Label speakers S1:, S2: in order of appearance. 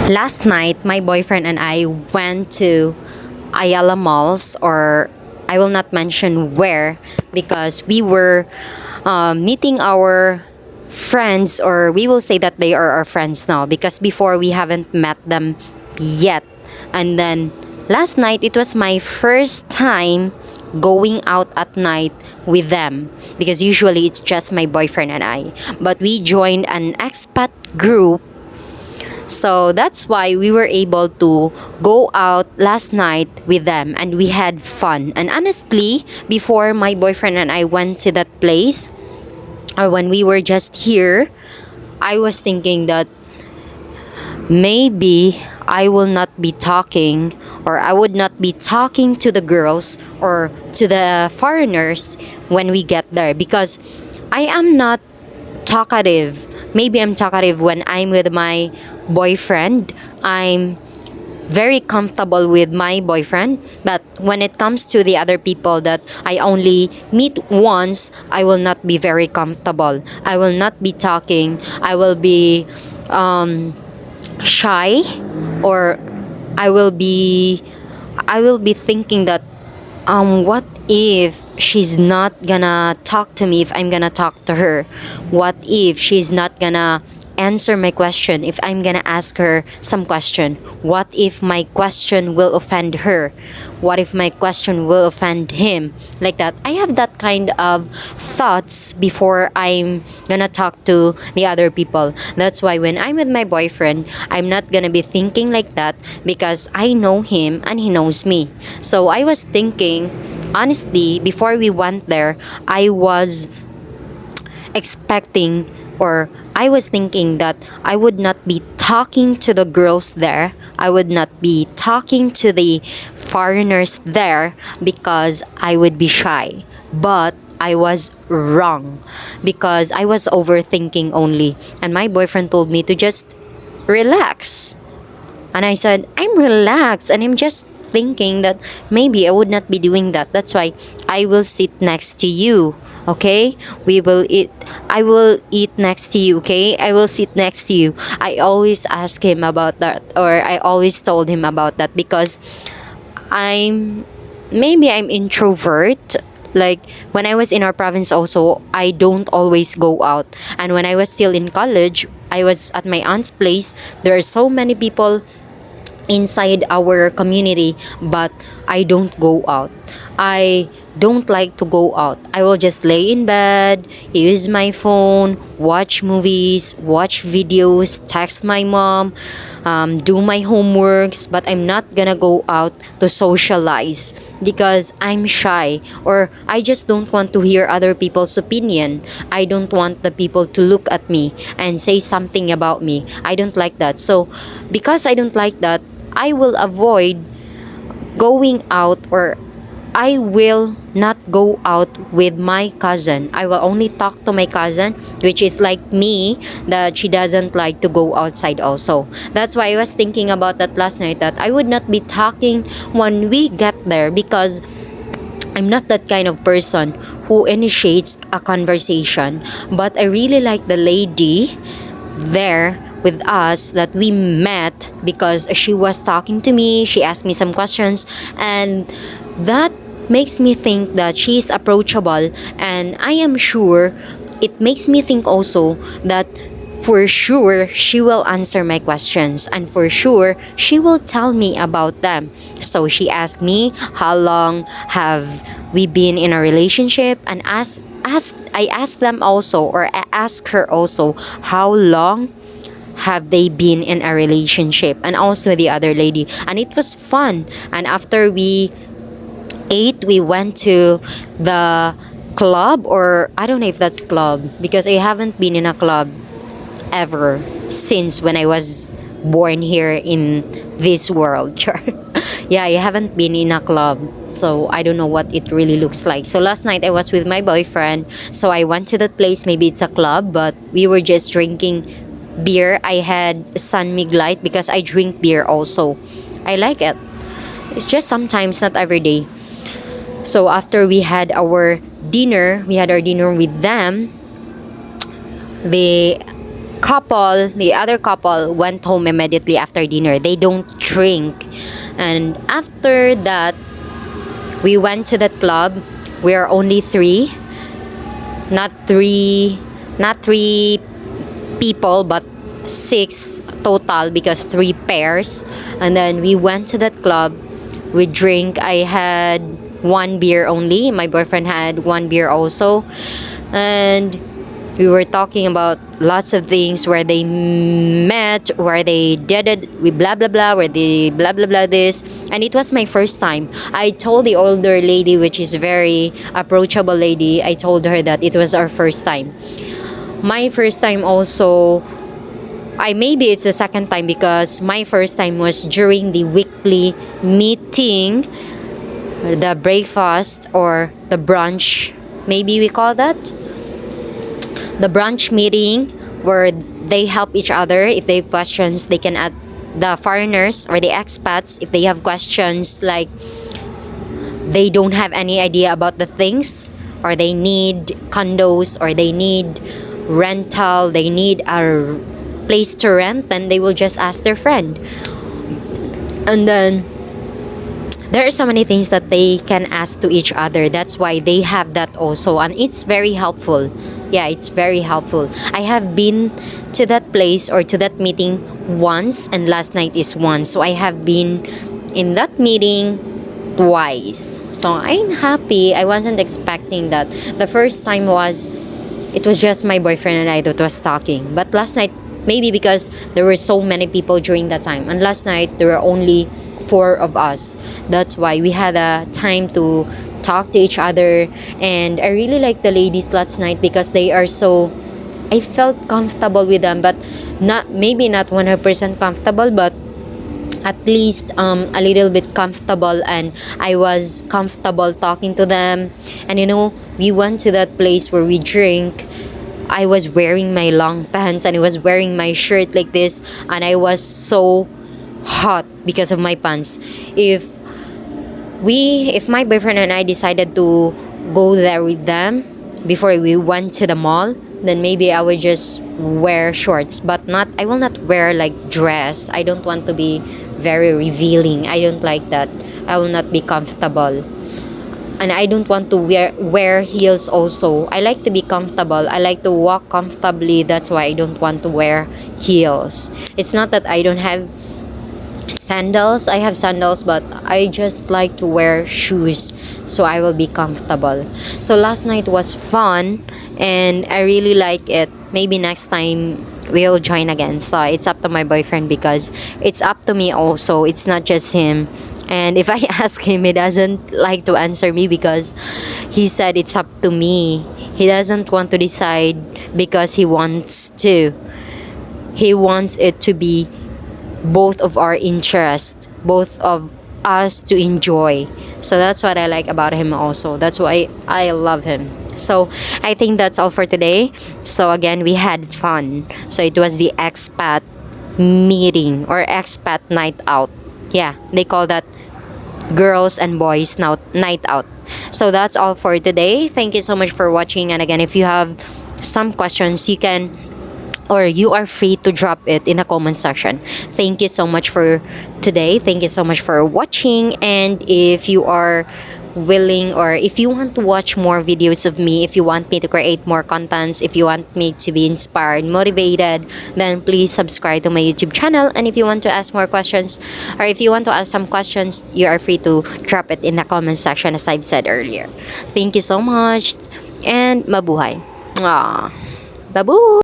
S1: Last night, my boyfriend and I went to Ayala Malls, or I will not mention where, because we were meeting our friends, or we will say that they are our friends now, because before we haven't met them yet. And then last night, it was my first time going out at night with them, because usually it's just my boyfriend and I. But we joined an expat group, so that's why we were able to go out last night with them, and we had fun. And honestly, before my boyfriend and I went to that place, or when we were just here, I was thinking that maybe I will not be talking, or I would not be talking to the girls or to the foreigners when we get there, because I am not talkative. Maybe I'm talkative when I'm with my boyfriend. I'm very comfortable with my boyfriend, but when it comes to the other people that I only meet once, I will not be very comfortable. I will not be talking. I will be shy, or I will be thinking that what if she's not gonna talk to me if I'm gonna talk to her? What if she's not gonna answer my question if I'm gonna ask her some question? What if my question will offend her? What if my question will offend him? Like that. I have that kind of thoughts before I'm gonna talk to the other people. That's why when I'm with my boyfriend, I'm not gonna be thinking like that, because I know him and he knows me. So I was thinking, honestly, before we went there, I was expecting, or I was thinking that I would not be talking to the girls there. I would not be talking to the foreigners there, because I would be shy. But I was wrong, because I was overthinking only. And my boyfriend told me to just relax. And I said, I'm relaxed and I'm just thinking that maybe I would not be doing that. That's why I will sit next to you. Okay? We will eat. I will eat next to you. Okay? I will sit next to you. I always ask him about that, or I always told him about that, because I'm maybe I'm introvert. Like when I was in our province also, I don't always go out. And when I was still in college, I was at my aunt's place. There are so many people inside our community, but I don't go out. I don't like to go out. I will just lay in bed, use my phone, watch movies, watch videos, text my mom, do my homeworks, but I'm not gonna go out to socialize, because I'm shy, or I just don't want to hear other people's opinion. I don't want the people to look at me and say something about me. I don't like that. So because I don't like that, I will avoid going out, or I will not go out with my cousin. I will only talk to my cousin, which is like me, that she doesn't like to go outside also. That's why I was thinking about that last night, that I would not be talking when we get there, because I'm not that kind of person who initiates a conversation. But I really like the lady there with us that we met, because she was talking to me, she asked me some questions, and that makes me think that she is approachable. And I am sure, it makes me think also that for sure she will answer my questions, and for sure she will tell me about them. So she asked me, how long have we been in a relationship? And I asked them also, or I asked her also, how long have they been in a relationship, and also the other lady. And it was fun. And after we ate, we went to the club, or I don't know if that's club, because I haven't been in a club ever since when I was born here in this world. Sure. Yeah, I haven't been in a club, so I don't know what it really looks like. So last night I was with my boyfriend, so I went to that place. Maybe it's a club, but we were just drinking beer. I had Sun Mig Light, because I drink beer also. I like it. It's just sometimes, not every day. So after we had our dinner with them, the the other couple went home immediately after dinner. They don't drink. And after that, we went to that club. We are only three, not three people, but six total because three pairs. And then we went to that club. We drink. I had one beer only. My boyfriend had one beer also. And we were talking about lots of things, where they met, where they did it, we blah blah blah, where they blah blah blah this. And it was my first time. I told the older lady, which is very approachable lady, I told her that it was our first time. My first time also, maybe it's the second time, because my first time was during the weekly meeting, the breakfast or the brunch, maybe we call that the brunch meeting, where they help each other. If they have questions, they can add the foreigners or the expats. If they have questions, like they don't have any idea about the things, or they need condos, or they need rental, they need a place to rent, then they will just ask their friend. And then there are so many things that they can ask to each other. That's why they have that also, and it's very helpful. Yeah, it's very helpful. I have been to that place or to that meeting once, and last night is once. So I have been in that meeting twice. So I'm happy. I wasn't expecting that. The first time it was just my boyfriend and I that was talking. But last night, maybe because there were so many people during that time, and last night there were only four of us. That's why we had a time to talk to each other. And I really like the ladies last night because they are so, I felt comfortable with them, but maybe not 100% comfortable, but at least a little bit comfortable. And I was comfortable talking to them. And we went to that place where we drink. I was wearing my long pants and I was wearing my shirt like this, and I was so hot because of my pants. If my boyfriend and I decided to go there with them before we went to the mall, then maybe I would just wear shorts, but I will not wear like dress. I don't want to be very revealing. I don't like that. I will not be comfortable. And I don't want to wear heels also. I like to be comfortable. I like to walk comfortably. That's why I don't want to wear heels. It's not that I don't have sandals. I have sandals, but I just like to wear shoes so I will be comfortable. So last night was fun and I really like it. Maybe next time we'll join again. So it's up to my boyfriend because it's up to me also. It's not just him. And if I ask him, he doesn't like to answer me because he said it's up to me. He doesn't want to decide because he wants to. He wants it to be both of our interests, both of us to enjoy. So that's what I like about him also. That's why I love him. So I think that's all for today. So again, we had fun. So it was the expat meeting or expat night out. Yeah, they call that girls and boys night out. So that's all for today. Thank you so much for watching. And again, if you have some questions, you can or you are free to drop it in the comment section. Thank you so much for today. Thank you so much for watching. And if you are willing or if you want to watch more videos of me, if you want me to create more contents, if you want me to be inspired, motivated, then please subscribe to my YouTube channel. And if you want to ask more questions or if you want to ask some questions, you are free to drop it in the comment section as I've said earlier. Thank you so much and mabuhay. Babu.